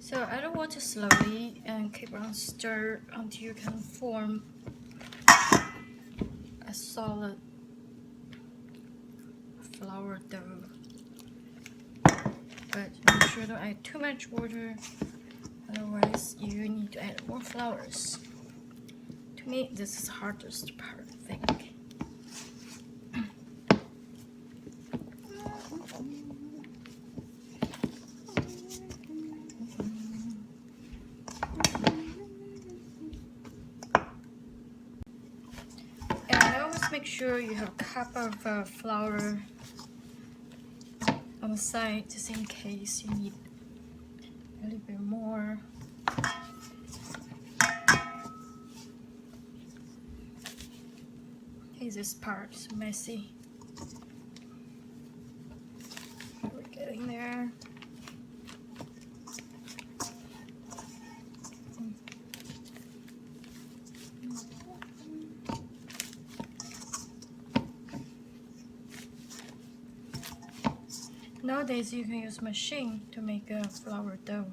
So add the water slowly and keep on stir until you can form a solid flour dough. But make sure don't add too much water, otherwise you need to add more flours. To me, this is the hardest part, I think. And always make sure you have a cup of flour on the side, just in case you need a little bit more. Okay, this part is messy. We're getting there. Nowadays you can use machine to make a flour dough.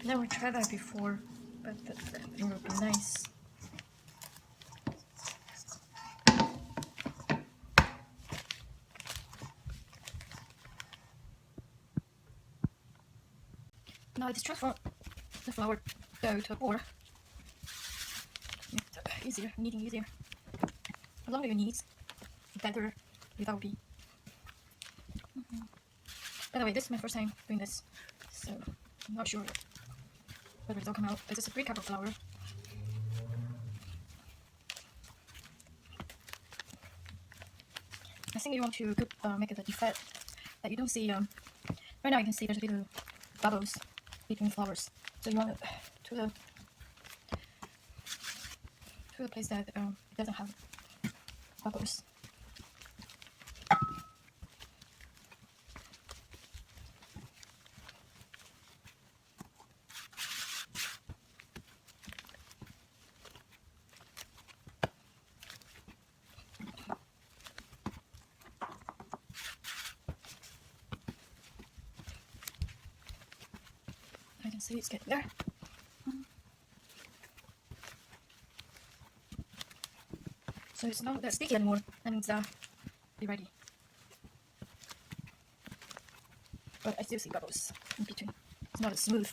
Never tried that before, but it would be nice. Now let's transfer the flour dough to a board. It's easier, kneading easier. The longer you knead, the better it will be. By the way, this is my first time doing this, so I'm not sure whether it'll come out. This is a 3 cups of flour. I think you want to make it a defect that you don't see. Right now you can see there's a little bubbles between flours, so you want it to the place that it doesn't have bubbles. I can see it's getting there. So it's not that sticky anymore. That means be ready. But I still see bubbles in between. It's not as smooth.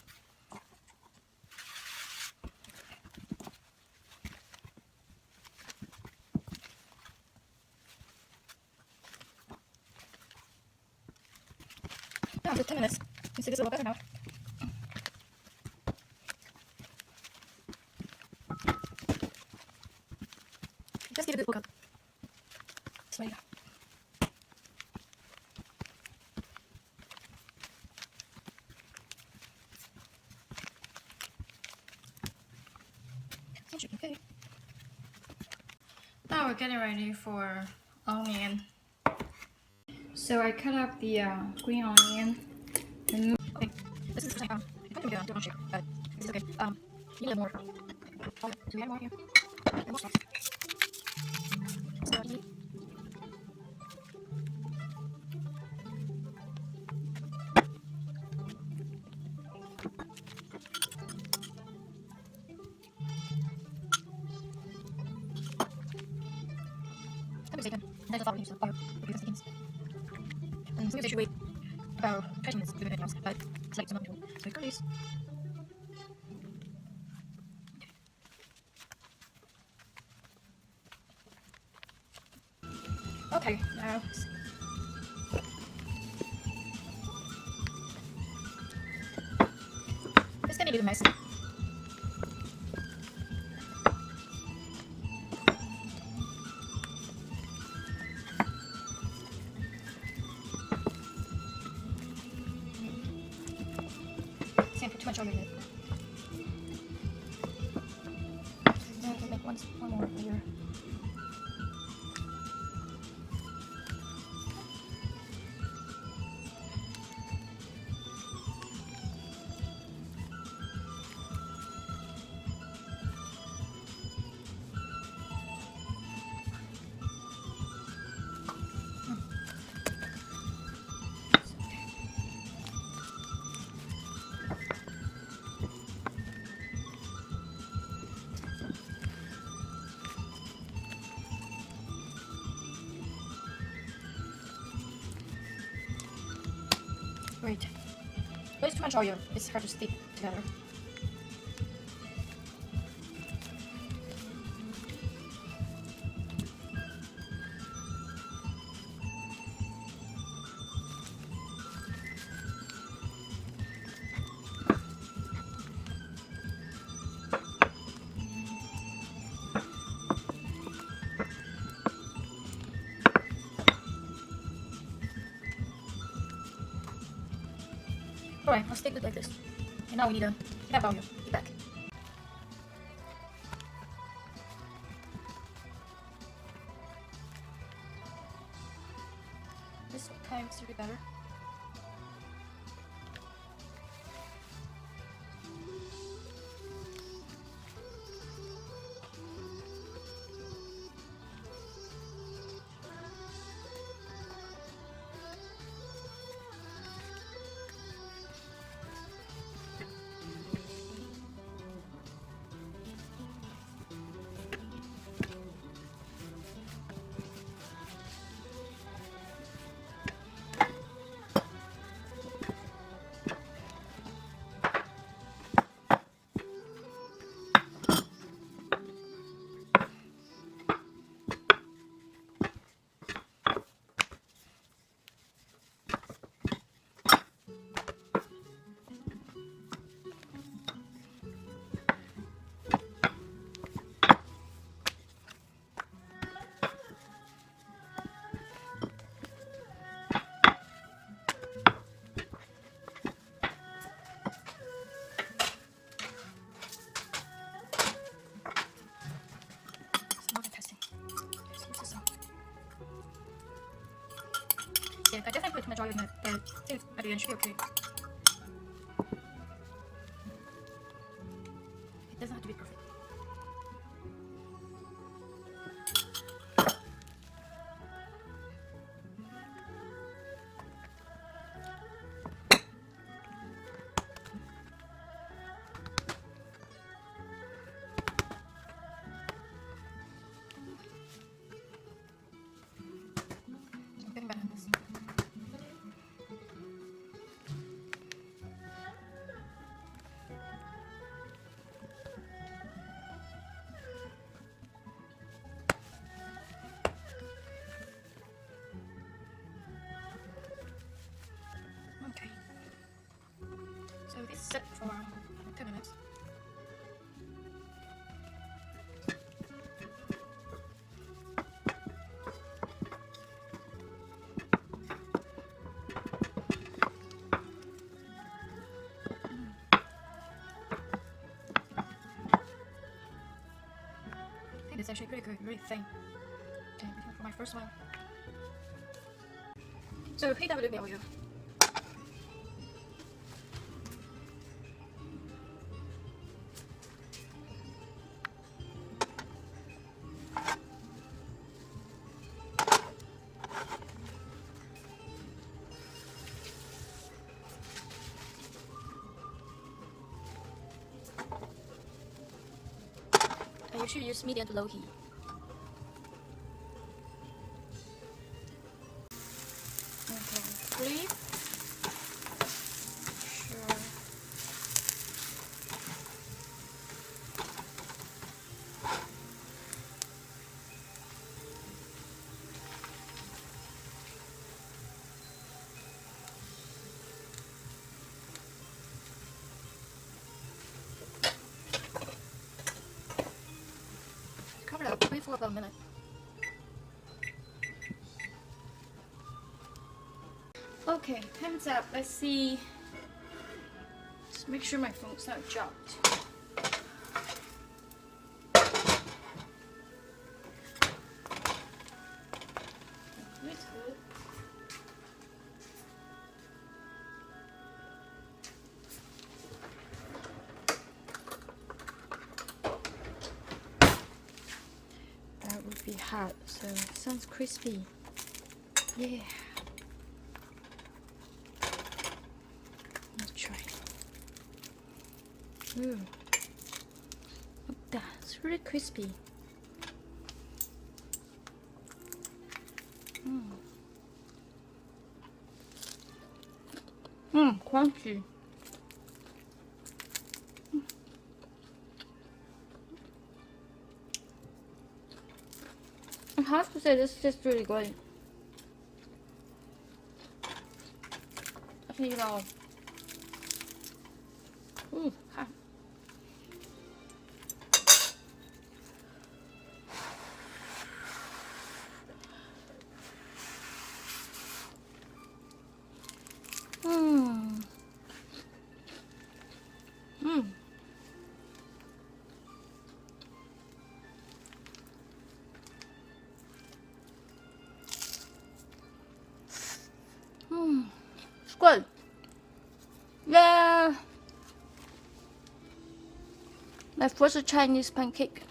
Now after 10 minutes, you see this a little better now. Just give it a good cook up. It's ready. That should be okay. Now we're getting ready for onion. So I cut up the green onion. And okay, this is the same. It can be a different shape, but it's okay. You need more. Do we add more here? And more sauce. So you need. Let me say then. Then the flour leaves the fire because it begins. And so you should wait about 20 minutes to do anything else, but it's like so long. So you cut this. Okay, now it's gonna be a mess. Can't put too much oil in it. Now I can make one more here. Great. But it's too much oil. It's hard to stick together. Alright, I'll stick it like this. And now we need a half oil. Get back. This time it's a bit better. Yeah, I definitely put too much oil in it, but at the end should be okay. It doesn't have to be perfect. I'm getting better at this. Okay. So this is set for 2 minutes. I think it's actually pretty good, really thin. Okay, for my first one. So heat up a little bit oil. And you should use medium to low heat. Okay, flip. Sure. Cover it up, wait for about a minute. Okay, time's up. Let's see. Just make sure my phone's not dropped. It's good. That would be hot, so it sounds crispy. Yeah. Let's try. Ooh. Look at that. It's really crispy. Crunchy. I have to say, this is just really good. I can eat it all. Ooh, hot. Mmm. Mmm. Mmm. It's good. Yeah. My first Chinese pancake.